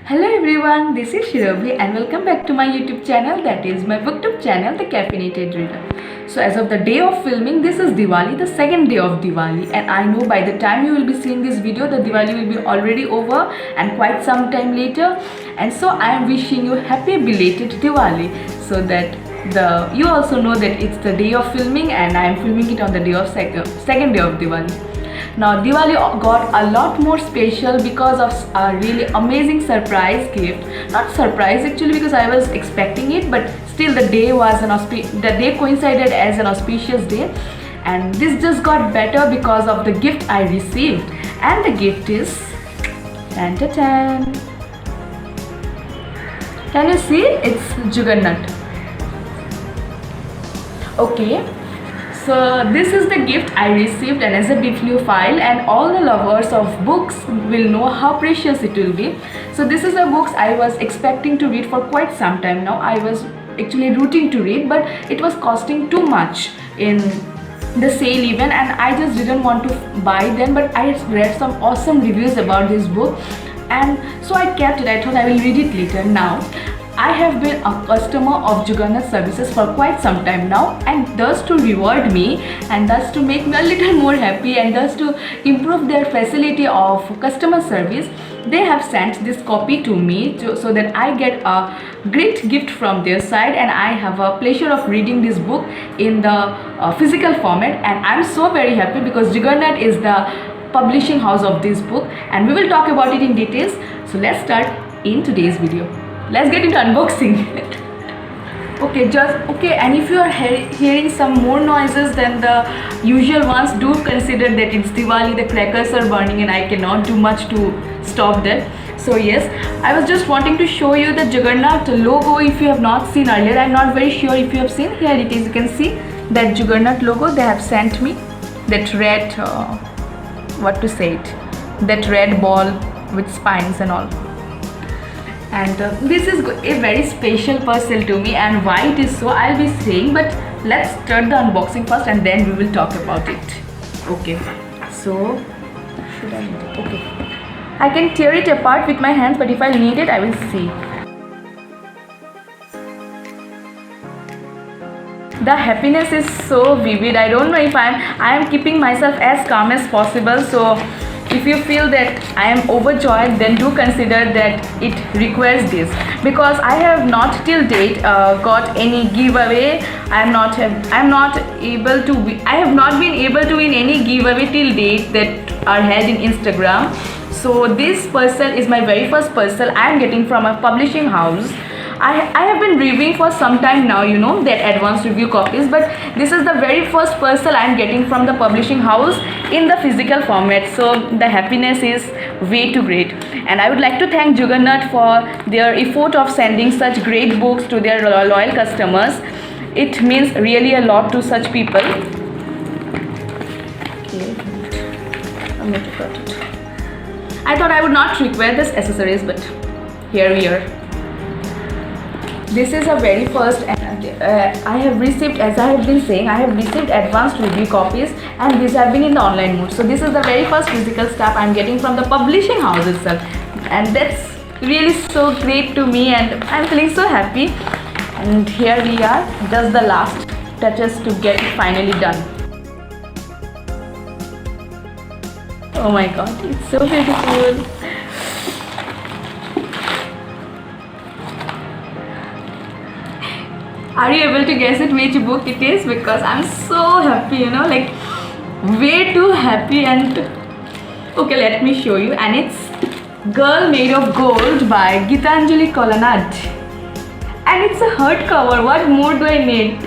Hello everyone, this is Shirobhi and welcome back to my YouTube channel, that is my booktube channel, The Caffeinated Reader. So as of the day of filming, this is Diwali, the second day of Diwali, and I know by the time you will be seeing this video, the Diwali will be already over and quite some time later, and so I am wishing you happy belated Diwali so that you also know that it's the day of filming and I am filming it on the day of second day of Diwali. Now Diwali got a lot more special because of a really amazing surprise gift. Not surprise actually, because I was expecting it, but still the day coincided as an auspicious day, and this just got better because of the gift I received. And the gift is tan ta tan. Can you see? It's Juggernaut. Okay. So this is the gift I received, and as a bibliophile and all the lovers of books will know how precious it will be. So this is a book I was expecting to read for quite some time now. I was actually rooting to read, but it was costing too much in the sale even, and I just didn't want to buy them, but I read some awesome reviews about this book, and so I kept it. I thought I will read it later. Now I have been a customer of Juggernaut services for quite some time now, and thus to reward me and thus to make me a little more happy and thus to improve their facility of customer service, they have sent this copy to me so that I get a great gift from their side, and I have a pleasure of reading this book in the physical format, and I'm so very happy because Juggernaut is the publishing house of this book, and we will talk about it in details. So let's start in today's video. Let's get into unboxing. Okay, and if you are hearing some more noises than the usual ones, do consider that it's Diwali, the crackers are burning and I cannot do much to stop that. So yes, I was just wanting to show you the Juggernaut logo. If you have not seen earlier, I'm not very sure if you have seen. Here it is, you can see that Juggernaut logo. They have sent me that red, that red ball with spines and all. And this is a very special parcel to me, and why it is so I'll be saying, but let's start the unboxing first and then we will talk about it. Okay, so should I need it? Okay, I can tear it apart with my hands, but if I need it I will see. The happiness is so vivid. I don't know if I am keeping myself as calm as possible, so if you feel that I am overjoyed, then do consider that it requires this, because I have not till date got any giveaway. I have not been able to win any giveaway till date that are held in Instagram. So this parcel is my very first parcel I am getting from a publishing house. I have been reviewing for some time now, you know, that advanced review copies, but this is the very first parcel I am getting from the publishing house in the physical format. So the happiness is way too great, and I would like to thank Juggernaut for their effort of sending such great books to their loyal customers. It means really a lot to such people. Okay, I'm going to cut it. I thought I would not require this accessories, but here we are. This is a very first, and I have received, as I have been saying, I have received advanced review copies, and these have been in the online mode. So this is the very first physical stuff I am getting from the publishing house itself, and that's really so great to me, and I am feeling so happy. And here we are, just the last touches to get it finally done. Oh my god, it's so beautiful. Are you able to guess it which book it is? Because I'm so happy, you know, like way too happy. And okay, let me show you. And it's Girl Made of Gold by Gitanjali Colonnade, and it's a hardcover. What more do I need?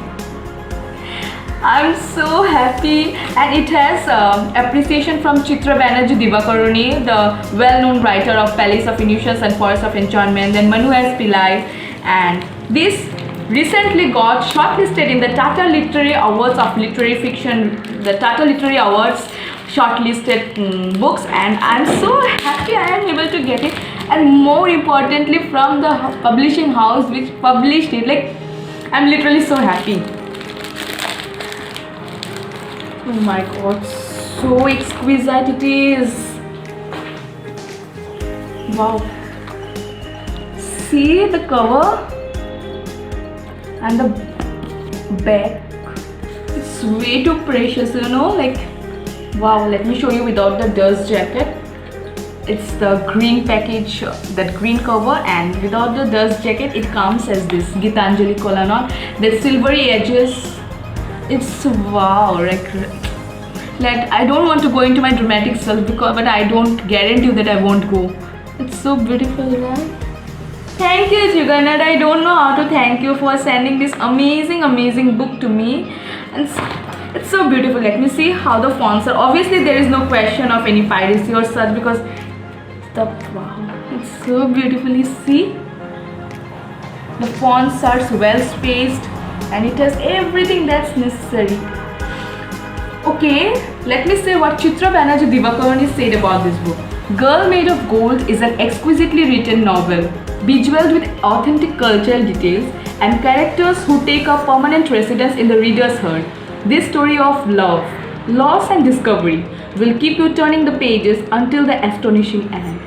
I'm so happy, and it has appreciation from Chitra Banerjee Divakaruni, the well-known writer of Palace of Illusions and Forest of Enchantment, then Manu S. Pillai, and this recently got shortlisted in the Tata Literary Awards of Literary Fiction, the Tata Literary Awards shortlisted books, and I'm so happy I am able to get it, and more importantly from the publishing house which published it. Like, I'm literally so happy. Oh my god, so exquisite it is. Wow. see the cover and the back. It's way too precious, you know, like wow. Let me show you without the dust jacket. It's the green package, that green cover, and without the dust jacket it comes as this Gitanjali Kolanon, the silvery edges. It's wow, like I don't want to go into my dramatic self but I don't guarantee you that I won't go. It's so beautiful, right? Thank you, Juganad. I don't know how to thank you for sending this amazing book to me. And it's so beautiful. Let me see how the fonts are. Obviously there is no question of any piracy or such, because wow, it's so beautifully, see, the fonts are well spaced and it has everything that's necessary. Okay, let me say what Chitra Banerjee Divakaruni said about this book. Girl Made of Gold is an exquisitely written novel, bejeweled with authentic cultural details and characters who take up permanent residence in the reader's heart. This story of love, loss and discovery will keep you turning the pages until the astonishing end.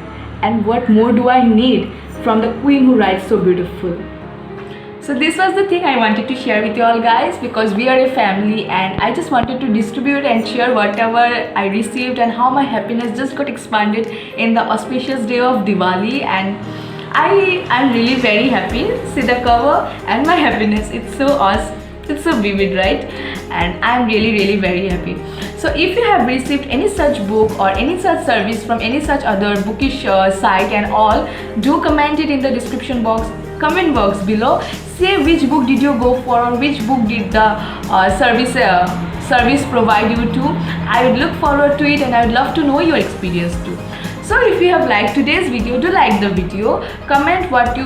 And what more do I need from the queen who writes so beautiful? So this was the thing I wanted to share with you all, guys, because we are a family and I just wanted to distribute and share whatever I received and how my happiness just got expanded in the auspicious day of Diwali. And I'm really very happy. See the cover and my happiness, it's so awesome. It's so vivid, right? And I'm really very happy. So if you have received any such book or any such service from any such other bookish site and all, do comment it in the description box, comment box below. Say which book did you go for or which book did the service provide you to. I would look forward to it and I would love to know your experience too. So if you have liked today's video, do like the video, comment what you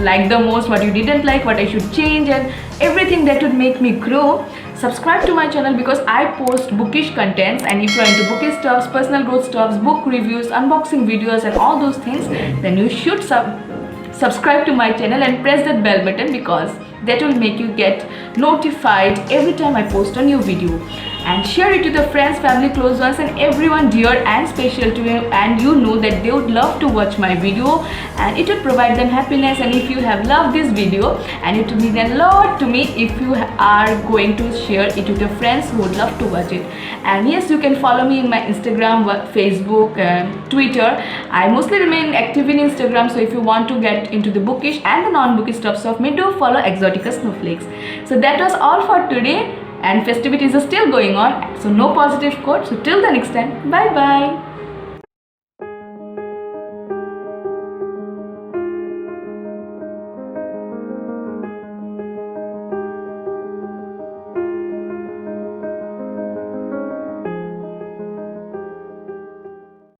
like the most, what you didn't like, what I should change, and everything that would make me grow. Subscribe to my channel because I post bookish contents, and if you are into bookish stuffs, personal growth stuffs, book reviews, unboxing videos and all those things, then you should subscribe to my channel and press that bell button, because that will make you get notified every time I post a new video. And share it to the friends, family, close ones and everyone dear and special to you, and you know that they would love to watch my video and it would provide them happiness. And if you have loved this video, and it would mean a lot to me if you are going to share it with your friends who would love to watch it. And yes, you can follow me in my Instagram, Facebook, Twitter. I mostly remain active in Instagram, so if you want to get into the bookish and the non-bookish stuffs of me, do follow Exotica Snowflakes. So that was all for today, and festivities are still going on, so no positive quote. So till the next time, bye bye.